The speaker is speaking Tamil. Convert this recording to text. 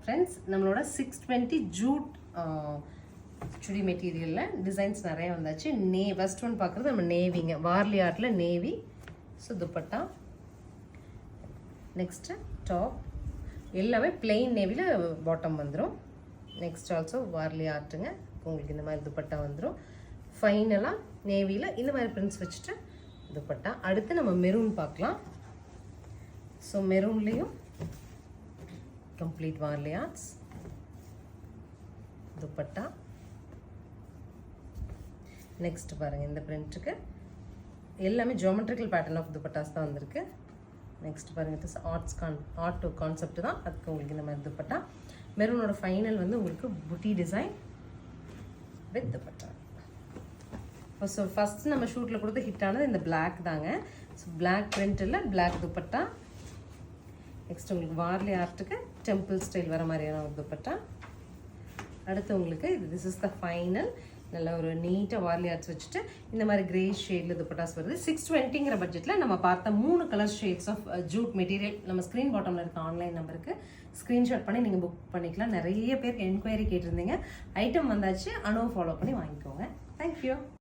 ஃப்ரெண்ட்ஸ் நம்மளோட 620 ஜூட் சுடி மெட்டீரியலில் டிசைன்ஸ் நிறைய வந்தாச்சு. ஃபர்ஸ்ட் ஒன் பார்க்குறது நம்ம நேவிங்க, வார்லி ஆர்ட்டில் navy. So dupatta, next top எல்லாமே பிளெயின் நேவியில் பாட்டம் வந்துடும். நெக்ஸ்ட் ஆல்சோ வார்லி ஆர்ட்டுங்க, உங்களுக்கு இந்த மாதிரி துப்பட்டா வந்துடும். ஃபைனலாக நேவியில் இந்த மாதிரி பிரிண்ட்ஸ் வச்சுட்டு துப்பட்டா. அடுத்து நம்ம மெரூன் பார்க்கலாம். ஸோ மெரூன்லேயும் complete Warli arts dupatta. Next பாருங்கள், இந்த பிரிண்ட்டுக்கு எல்லாமே ஜியோமெட்ரிக்கல் பேட்டர்ன் ஆஃப் துப்பட்டாஸ் தான் வந்திருக்கு. நெக்ஸ்ட் பாருங்கள், இட்ஸ் ஆர்ட் கான்செப்ட் தான், அதுக்கு உங்களுக்கு இந்த மாதிரி துப்பட்டா. மெரூனோட ஃபைனல் வந்து உங்களுக்கு புட்டி design with dupatta. So first நம்ம ஷூட்டில் கொடுத்து ஹிட் ஆனது இந்த பிளாக் தாங்க. ஸோ பிளாக் பிரிண்டில் பிளாக் துப்பட்டா. நெக்ஸ்ட் உங்களுக்கு வார்லி ஆர்ட்டுக்கு டெம்பிள் ஸ்டைல் வர மாதிரியான ஒரு துப்பட்டா. அடுத்து உங்களுக்கு திஸ் இஸ் த ஃபைனல். நல்ல ஒரு நீட்டாக வார்லி ஆர்ட்ஸ் வச்சுட்டு இந்த மாதிரி கிரே ஷேடில் துப்பட்டாஸ் வருது. 620ங்கிற பட்ஜெட்டில் நம்ம பார்த்த 3 colour shades of jute material நம்ம ஸ்க்ரீன் பாட்டமில் இருக்க ஆன்லைன் நம்பருக்கு ஸ்க்ரீன்ஷாட் பண்ணி நீங்கள் புக் பண்ணிக்கலாம். நிறைய பேருக்கு என்கொயரி கேட்டிருந்தீங்க. ஐட்டம் வந்தாச்சு, அனுவை ஃபாலோ பண்ணி வாங்கிக்கோங்க. தேங்க்யூ.